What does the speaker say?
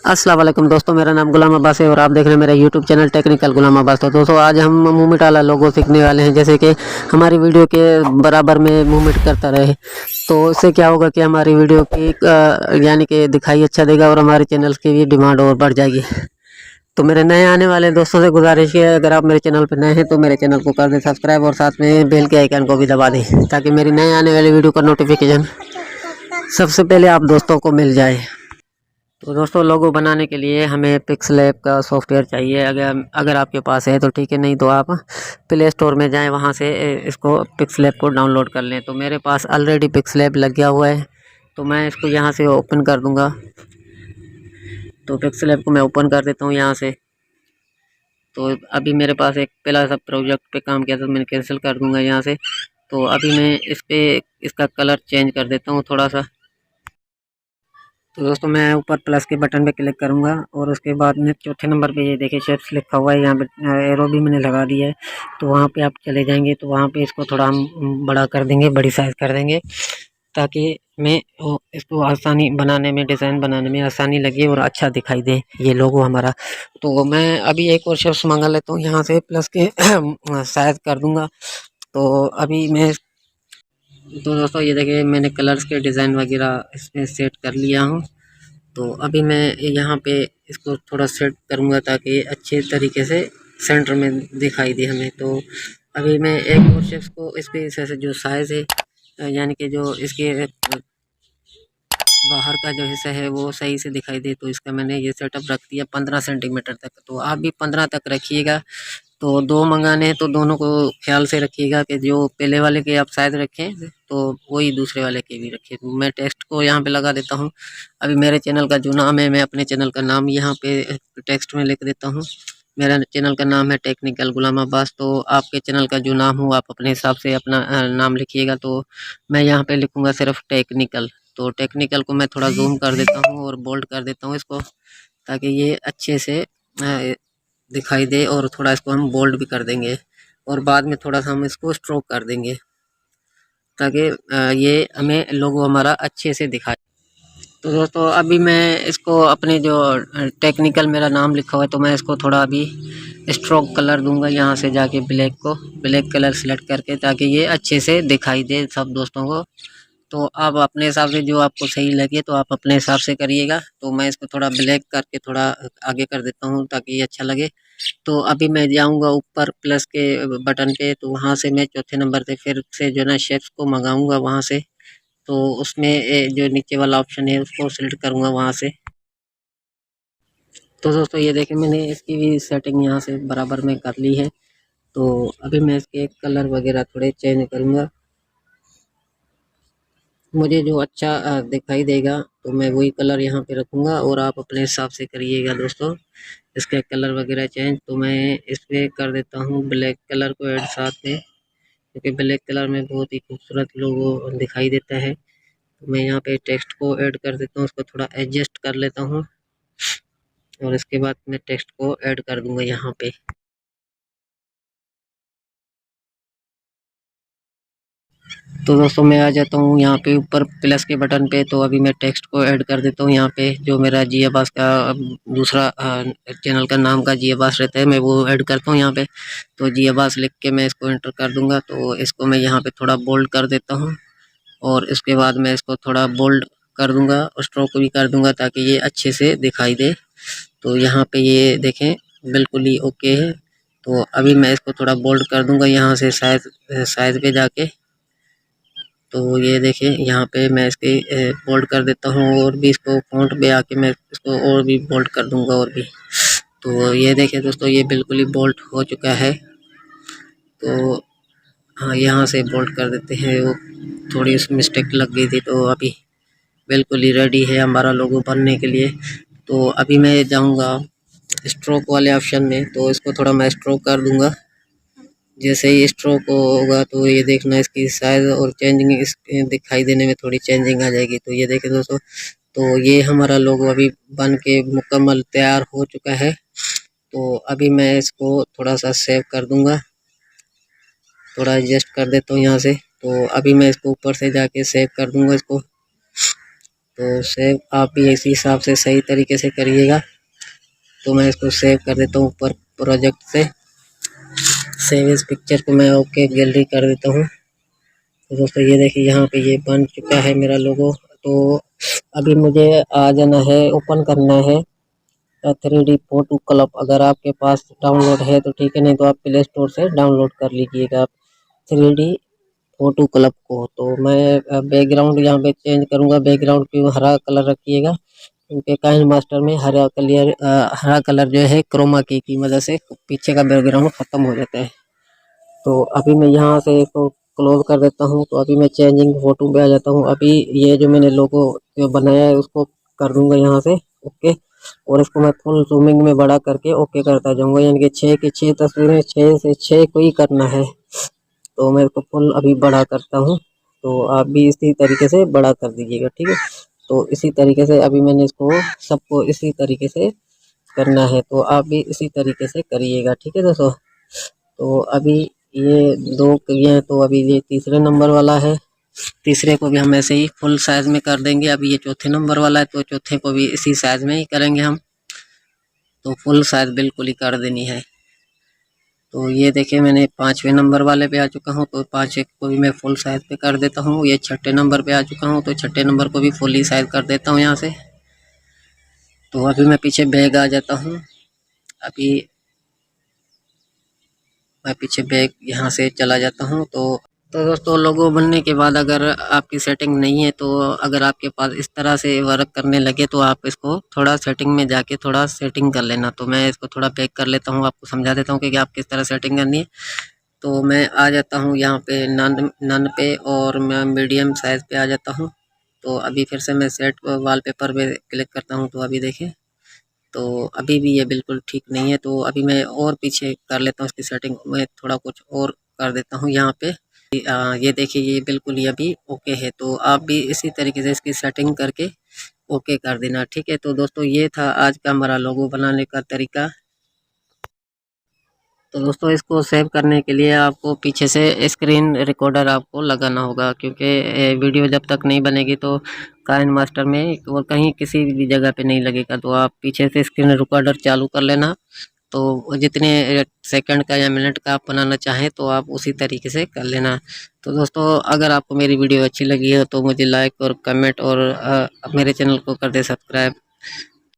अस्सलाम वालेकुम दोस्तों, मेरा नाम गुलाम अब्बास है और आप देख रहे हैं मेरा यूट्यूब चैनल टेक्निकल गुलाम अब्बास। तो दोस्तों आज हम मूवमेंट वाला लोगो सीखने वाले हैं, जैसे कि हमारी वीडियो के बराबर में मूवमेंट करता रहे। तो इससे क्या होगा कि हमारी वीडियो की यानी कि दिखाई अच्छा देगा और हमारे चैनल की भी डिमांड और बढ़ जाएगी। तो मेरे नए आने वाले दोस्तों से गुजारिश है, अगर आप मेरे चैनल पर नए हैं तो मेरे चैनल को कर दें सब्सक्राइब और साथ में बेल के आइकन को भी दबा दें, ताकि मेरी नए आने वाली वीडियो का नोटिफिकेशन सबसे पहले आप दोस्तों को मिल जाए। तो दोस्तों लोगो बनाने के लिए हमें पिक्सलैब का सॉफ्टवेयर चाहिए। अगर आपके पास है तो ठीक है, नहीं तो आप प्ले स्टोर में जाएं, वहां से इसको पिक्सलैब को डाउनलोड कर लें। तो मेरे पास ऑलरेडी पिक्सलैब लग गया हुआ है, तो मैं इसको यहां से ओपन कर दूंगा। तो पिक्सलैब को मैं ओपन कर देता हूं यहां से। तो अभी मेरे पास एक पहला सा प्रोजेक्ट पे काम किया था, मैंने कैंसिल कर दूंगा यहाँ से। तो अभी मैं इस पर इसका कलर चेंज कर देता हूँ थोड़ा सा। तो दोस्तों मैं ऊपर प्लस के बटन पे क्लिक करूंगा और उसके बाद में चौथे नंबर पे ये देखिए शेप्स लिखा हुआ है, यहाँ पे एरो भी मैंने लगा दिया है। तो वहाँ पे आप चले जाएंगे तो वहाँ पे इसको थोड़ा हम बड़ा कर देंगे, बड़ी साइज कर देंगे, ताकि मैं इसको आसानी बनाने में, डिज़ाइन बनाने में आसानी लगे और अच्छा दिखाई दे ये लोगो हमारा। तो मैं अभी एक और शेप्स मंगा लेता हूँ यहाँ से, प्लस के साइज कर दूँगा। तो अभी मैं तो दोस्तों ये देखिए मैंने कलर्स के डिज़ाइन वगैरह इसमें सेट कर लिया हूँ। तो अभी मैं यहाँ पे इसको थोड़ा सेट करूँगा ताकि अच्छे तरीके से सेंटर में दिखाई दे हमें। तो अभी मैं एक और शेप्स को इस पे से जो साइज़ है, यानी कि जो इसके बाहर का जो हिस्सा है वो सही से दिखाई दे, तो इसका मैंने ये सेटअप रख दिया 15 सेंटीमीटर तक। तो आप भी 15 तक रखिएगा। तो दो मंगाने हैं तो दोनों को ख्याल से रखिएगा कि जो पहले वाले के आप साइज रखें तो वही दूसरे वाले के भी रखें। तो मैं टेक्स्ट को यहाँ पे लगा देता हूँ। अभी मेरे चैनल का जो नाम है, मैं अपने चैनल का नाम यहाँ पे टेक्स्ट में लिख देता हूँ। मेरा चैनल का नाम है टेक्निकल गुलाम अब्बास। तो आपके चैनल का जो नाम हो आप अपने हिसाब से अपना नाम लिखिएगा। तो मैं यहाँ पे लिखूँगा सिर्फ टेक्निकल। तो टेक्निकल को मैं थोड़ा जूम कर देता हूँ और बोल्ड कर देता हूँ इसको, ताकि ये अच्छे से दिखाई दे। और थोड़ा इसको हम बोल्ड भी कर देंगे और बाद में थोड़ा सा हम इसको स्ट्रोक कर देंगे, ताकि ये हमें लोगो हमारा अच्छे से दिखाए। तो दोस्तों अभी मैं इसको अपने जो टेक्निकल मेरा नाम लिखा हुआ है, तो मैं इसको थोड़ा अभी स्ट्रोक कलर दूंगा यहाँ से जाके, ब्लैक कलर सेलेक्ट करके, ताकि ये अच्छे से दिखाई दे सब दोस्तों को। तो आप अपने हिसाब से जो आपको सही लगे तो आप अपने हिसाब से करिएगा। तो मैं इसको थोड़ा ब्लैक करके थोड़ा आगे कर देता हूँ ताकि ये अच्छा लगे। तो अभी मैं जाऊँगा ऊपर प्लस के बटन पे, तो वहाँ से मैं चौथे नंबर पे फिर से जो ना शेप्स को मंगाऊँगा वहाँ से। तो उसमें जो नीचे वाला ऑप्शन है उसको सिलेक्ट करूँगा वहाँ से। तो दोस्तों ये देखें मैंने इसकी भी सेटिंग यहाँ से बराबर में कर ली है। तो अभी मैं इसके कलर वगैरह थोड़े चेंज करूँगा, मुझे जो अच्छा दिखाई देगा तो मैं वही कलर यहाँ पे रखूँगा और आप अपने हिसाब से करिएगा दोस्तों इसके कलर वगैरह चेंज। तो मैं इस पर कर देता हूँ ब्लैक कलर को ऐड साथ में, क्योंकि ब्लैक कलर में बहुत ही खूबसूरत लोगो दिखाई देता है। तो मैं यहाँ पे टेक्स्ट को ऐड कर देता हूँ, उसको थोड़ा एडजस्ट कर लेता हूँ और इसके बाद मैं टेक्स्ट को ऐड कर दूँगा यहाँ पे। तो दोस्तों मैं आ जाता हूँ यहाँ पे ऊपर प्लस के बटन पे। तो अभी मैं टेक्स्ट को ऐड कर देता हूँ यहाँ पे, जो मेरा जी अब्बास का दूसरा चैनल का नाम का जी अब्बास रहता है, मैं वो ऐड करता हूँ यहाँ पे। तो जी अब्बास लिख के मैं इसको एंटर कर दूंगा। तो इसको मैं यहाँ पे थोड़ा बोल्ड कर देता हूँ और इसके बाद मैं इसको थोड़ा बोल्ड कर दूंगा और स्ट्रोक भी कर दूंगा, ताकि ये अच्छे से दिखाई दे। तो यहाँ पे ये देखें बिल्कुल ही ओके है। तो अभी मैं इसको थोड़ा बोल्ड कर दूंगा यहाँ से साइज पे जाके। तो ये देखिए यहाँ पे मैं इसके बोल्ड कर देता हूँ और भी इसको फ़ॉन्ट पे आके मैं इसको और भी बोल्ड कर दूंगा और भी। तो ये देखिए दोस्तों ये बिल्कुल ही बोल्ड हो चुका है। तो हाँ यहाँ से बोल्ड कर देते हैं, वो थोड़ी उसमें मिस्टेक लग गई थी। तो अभी बिल्कुल ही रेडी है हमारा लोगो बनने के लिए। तो अभी मैं जाऊँगा स्ट्रोक वाले ऑप्शन में, तो इसको थोड़ा मैं स्ट्रोक कर दूंगा। जैसे ही स्ट्रोक होगा तो ये देखना इसकी साइज और चेंजिंग इस दिखाई देने में थोड़ी चेंजिंग आ जाएगी। तो ये देखें दोस्तों, तो ये हमारा लोगो अभी बन के मुकम्मल तैयार हो चुका है। तो अभी मैं इसको थोड़ा सा सेव कर दूंगा, थोड़ा एडजस्ट कर देता हूँ यहाँ से। तो अभी मैं इसको ऊपर से जाके सेव कर दूंगा इसको। तो सेव आप भी इसी हिसाब से सही तरीके से करिएगा। तो मैं इसको सेव कर देता हूँ ऊपर प्रोजेक्ट से। सेव इस पिक्चर को मैं ओके गैलरी कर देता हूँ। तो दोस्तों ये देखिए यहाँ पे ये बन चुका है मेरा लोगो। तो अभी मुझे आ जाना है, ओपन करना है 3D फोटो क्लब। अगर आपके पास डाउनलोड है तो ठीक है, नहीं तो आप प्ले स्टोर से डाउनलोड कर लीजिएगा 3D फोटो क्लब को। तो मैं बैकग्राउंड यहाँ पे चेंज करूँगा। बैकग्राउंड क्यों हरा कलर रखिएगा, क्योंकि काइन मास्टर में हरा कलर जो है क्रोमा की वजह से पीछे का बैकग्राउंड ख़त्म हो जाता है। तो अभी मैं यहाँ से इसको क्लोज कर देता हूँ। तो अभी मैं चेंजिंग फोटो पे आ जाता हूँ। अभी ये जो मैंने लोगो बनाया है उसको कर दूंगा यहाँ से ओके, और इसको मैं फुल जूमिंग में बड़ा करके ओके करता जाऊँगा। यानी कि 6 की 6 तस्वीरें 6 से 6 को ही करना है। तो मैं इसको फुल अभी बड़ा करता हूँ। तो आप भी इसी तरीके से बड़ा कर दीजिएगा, ठीक है। तो इसी तरीके से अभी मैंने इसको सबको इसी तरीके से करना है। तो आप भी इसी तरीके से करिएगा, ठीक है दोस्तों। तो अभी ये 2 किए हैं, तो अभी ये तीसरे नंबर वाला है। तीसरे को भी हम ऐसे ही फुल साइज में कर देंगे। अभी ये चौथे नंबर वाला है, तो चौथे को भी इसी साइज में ही करेंगे हम। तो फुल साइज बिल्कुल ही कर देनी है। तो ये देखिए मैंने 5वें नंबर वाले पे आ चुका हूँ। तो 5 को भी मैं फुल साइज पे कर देता हूँ। ये 6ठे नंबर पे आ चुका हूँ, तो 6ठे नंबर को भी फुल ही साइज कर देता हूँ यहाँ से। तो अभी मैं पीछे बैग आ जाता हूँ। अभी मैं पीछे बैग यहाँ से चला जाता हूँ। तो दोस्तों लोगो बनने के बाद अगर आपकी सेटिंग नहीं है, तो अगर आपके पास इस तरह से वर्क करने लगे, तो आप इसको थोड़ा सेटिंग में जाके थोड़ा सेटिंग कर लेना। तो मैं इसको थोड़ा बैक कर लेता हूँ, आपको समझा देता हूँ कि आप किस तरह सेटिंग करनी है। तो मैं आ जाता हूँ यहाँ पे नन पे, और मैं मीडियम साइज़ पे आ जाता हूँ। तो अभी फिर से मैं सेट वॉलपेपर पे क्लिक करता हूँ। तो अभी देखिए, तो अभी भी ये बिल्कुल ठीक नहीं है। तो अभी मैं और पीछे कर लेता हूँ इसकी सेटिंग, मैं थोड़ा कुछ और कर देता हूँ यहाँ पे। ये देखिए ये बिल्कुल ही अभी ओके है। तो आप भी इसी तरीके से इसकी सेटिंग करके ओके कर देना, ठीक है। तो दोस्तों ये था आज का हमारा लोगो बनाने का तरीका। तो दोस्तों इसको सेव करने के लिए आपको पीछे से स्क्रीन रिकॉर्डर आपको लगाना होगा, क्योंकि वीडियो जब तक नहीं बनेगी तो काइन मास्टर में और कहीं किसी भी जगह पे नहीं लगेगा। तो आप पीछे से स्क्रीन रिकॉर्डर चालू कर लेना। तो जितने सेकंड का या मिनट का आप बनाना चाहें, तो आप उसी तरीके से कर लेना। तो दोस्तों अगर आपको मेरी वीडियो अच्छी लगी है तो मुझे लाइक और कमेंट और मेरे चैनल को कर दे सब्सक्राइब।